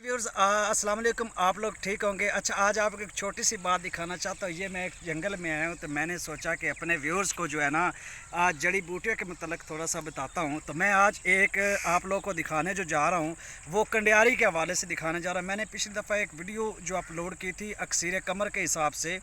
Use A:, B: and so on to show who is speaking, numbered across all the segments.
A: Viewers अस्सलाम वालेकुम। आप लोग ठीक होंगे। अच्छा, आज आपको एक छोटी सी बात दिखाना चाहता हूँ। ये मैं एक जंगल में आया हूँ तो मैंने सोचा कि अपने व्यूअर्स को जो है ना आज जड़ी बूटियों के मतलब थोड़ा सा बताता हूँ। तो मैं आज एक आप लोगों को दिखाने जो जा रहा हूँ वो कंडियारी के हवाले से दिखाने जा रहा हूँ। मैंने पिछली दफ़ा एक वीडियो जो अपलोड की थी अक्सीर कमर के हिसाब से,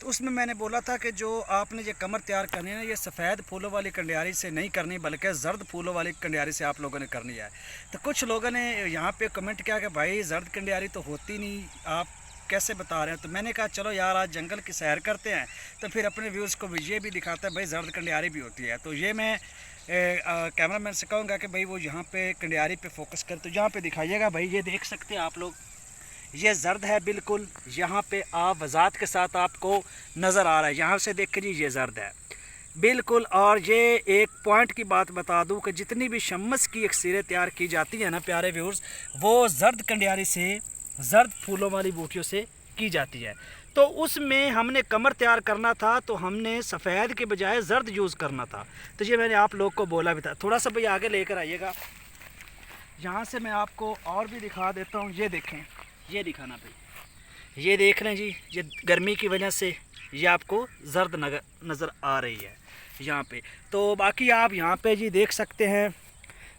A: तो उसमें मैंने बोला था कि जो आपने ये कमर तैयार करनी है ना, ये सफ़ेद फूलों वाली कंडियारी से नहीं करनी बल्कि जर्द फूलों वाली कंडियारी से आप लोगों ने करनी है। तो कुछ लोगों ने यहाँ पे कमेंट किया कि भाई जर्द कंडियारी तो होती नहीं, आप कैसे बता रहे हैं। तो मैंने कहा चलो यार आज जंगल की सैर करते हैं तो फिर अपने व्यूज़ को भी ये भी दिखाता है भाई जर्द कंडियारी भी होती है। तो ये मैं कैमरा मैन से कहूँगा कि भाई वो यहाँ पे कंडियारी पे फोकस कर, तो यहाँ पे दिखाइएगा भाई। ये देख सकते हैं आप लोग, ये जर्द है बिल्कुल। यहाँ पे आप वजाहत के साथ आपको नज़र आ रहा है, यहाँ से देख के जी ये जर्द है बिल्कुल। और ये एक पॉइंट की बात बता दूं कि जितनी भी शम्मस की अक्सीरें तैयार की जाती है ना प्यारे व्यूअर्स, वो जर्द कंडियारी से, जर्द फूलों वाली बूटियों से की जाती है। तो उसमें हमने कमर तैयार करना था तो हमने सफ़ेद के बजाय जर्द यूज़ करना था। तो ये मैंने आप लोग को बोला भी था। थोड़ा सा भाई आगे लेकर आइएगा, यहाँ से मैं आपको और भी दिखा देता हूँ। ये देखें, ये दिखाना भाई, ये देख रहे हैं जी, ये गर्मी की वजह से ये आपको जर्द नज़र आ रही है यहाँ पे। तो बाकी आप यहाँ पे जी देख सकते हैं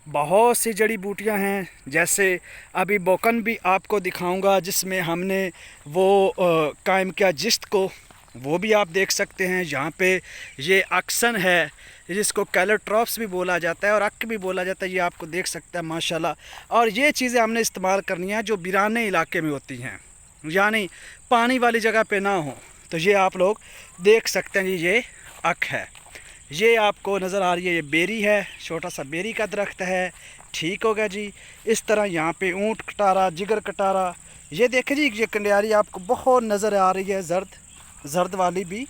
A: बहुत सी जड़ी बूटियाँ हैं। जैसे अभी बोकन भी आपको दिखाऊंगा जिसमें हमने वो कायम किया जिस्त को, वो भी आप देख सकते हैं। यहाँ पे ये अक्सन है जिसको कैलोट्रॉप्स भी बोला जाता है और अक भी बोला जाता है, ये आपको देख सकते हैं माशाल्लाह। और ये चीज़ें हमने इस्तेमाल करनी है जो बिराने इलाके में होती हैं, यानी पानी वाली जगह पे ना हो। तो ये आप लोग देख सकते हैं जी, ये अक है, ये आपको नज़र आ रही है, ये बेरी है, छोटा सा बेरी का दरख्त है। ठीक हो गया जी। इस तरह यहाँ पे ऊँट कटारा, जिगर कटारा, ये देखें जी, ये कंडियारी आपको बहुत नज़र आ रही है, जर्द वाली भी।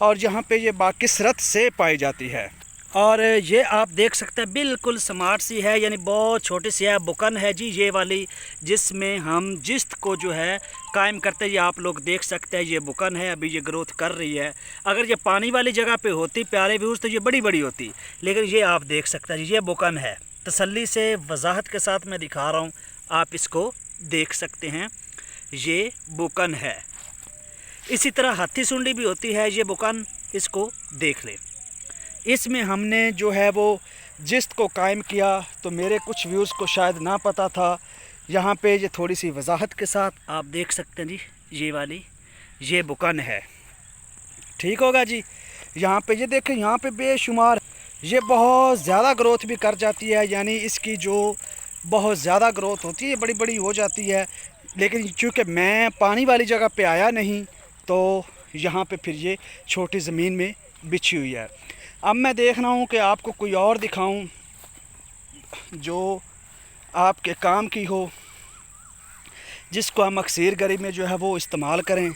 A: और यहाँ पे ये बाकिसरत से पाई जाती है। और ये आप देख सकते हैं बिल्कुल स्मार्ट सी है, यानी बहुत छोटी सी है, बुकन है जी ये वाली, जिसमें हम जिस्त को जो है कायम करते हैं। ये आप लोग देख सकते हैं, ये बुकन है, अभी ये ग्रोथ कर रही है। अगर ये पानी वाली जगह पे होती प्यारे व्यूज़ तो ये बड़ी बड़ी होती, लेकिन ये आप देख सकते हैं ये बुकन है। तसल्ली से वजाहत के साथ मैं दिखा रहा हूँ, आप इसको देख सकते हैं, ये बुकन है। इसी तरह हाथी सुंडी भी होती है ये बुकन, इसको देख लें। इसमें हमने जो है वो जिस्त को कायम किया, तो मेरे कुछ व्यूज़ को शायद ना पता था। यहाँ पे ये थोड़ी सी वजाहत के साथ आप देख सकते हैं जी, ये वाली ये बुकन है। ठीक होगा जी। यहाँ पे ये देखें, यहाँ पे बेशुमार, ये बहुत ज़्यादा ग्रोथ भी कर जाती है, यानी इसकी जो बहुत ज़्यादा ग्रोथ होती है, बड़ी बड़ी हो जाती है। लेकिन चूँकि मैं पानी वाली जगह पे आया नहीं तो यहाँ पे फिर ये छोटी ज़मीन में बिछी हुई है। अब मैं देख रहा हूँ कि आपको कोई और दिखाऊं जो आपके काम की हो, जिसको हम अक्सीर गरी में जो है वो इस्तेमाल करें,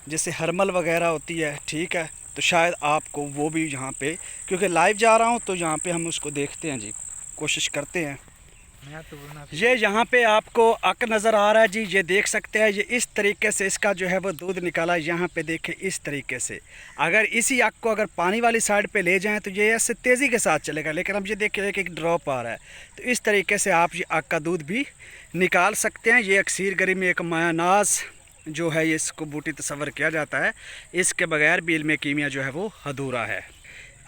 A: जैसे हरमल वगैरह होती है। ठीक है, तो शायद आपको वो भी यहाँ पे, क्योंकि लाइव जा रहा हूँ तो यहाँ पे हम उसको देखते हैं जी, कोशिश करते हैं। ये यहाँ पे आपको अक नज़र आ रहा है जी, ये देख सकते हैं। ये इस तरीके से इसका जो है वो दूध निकाला, यहाँ पे देखें इस तरीके से। अगर इसी अक को अगर पानी वाली साइड पे ले जाएं तो ये ऐसे तेज़ी के साथ चलेगा, लेकिन अब ये देखिए एक एक ड्रॉप आ रहा है। तो इस तरीके से आप ये अक का दूध भी निकाल सकते हैं। ये अक्सीर गरी में एक मायानाज जो है, ये इसको बूटी तस्वर किया जाता है, इसके बगैर भी इल्म कीमिया जो है वो अधूरा है।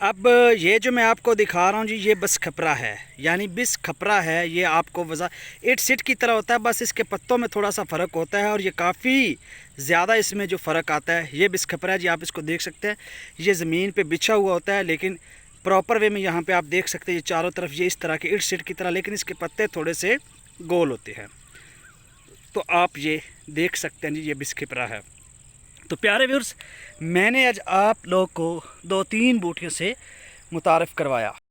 A: अब ये जो मैं आपको दिखा रहा हूँ जी, ये बस खपरा है, यानी बिस खपरा है। ये आपको वज़ा इट सिट की तरह होता है, बस इसके पत्तों में थोड़ा सा फ़र्क होता है और ये काफ़ी ज़्यादा इसमें जो फ़र्क आता है। ये बिस खपरा है जी, आप इसको देख सकते हैं। ये ज़मीन पे बिछा हुआ होता है, लेकिन प्रॉपर वे में यहाँ पे आप देख सकते हैं ये चारों तरफ ये इस तरह के इट सिट की तरह, लेकिन इसके पत्ते थोड़े से गोल होते हैं। तो आप ये देख सकते हैं जी, ये बिस खपरा है। तो प्यारे व्यूअर्स, मैंने आज आप लोग को 2-3 बूटियों से मुतारिफ़ करवाया।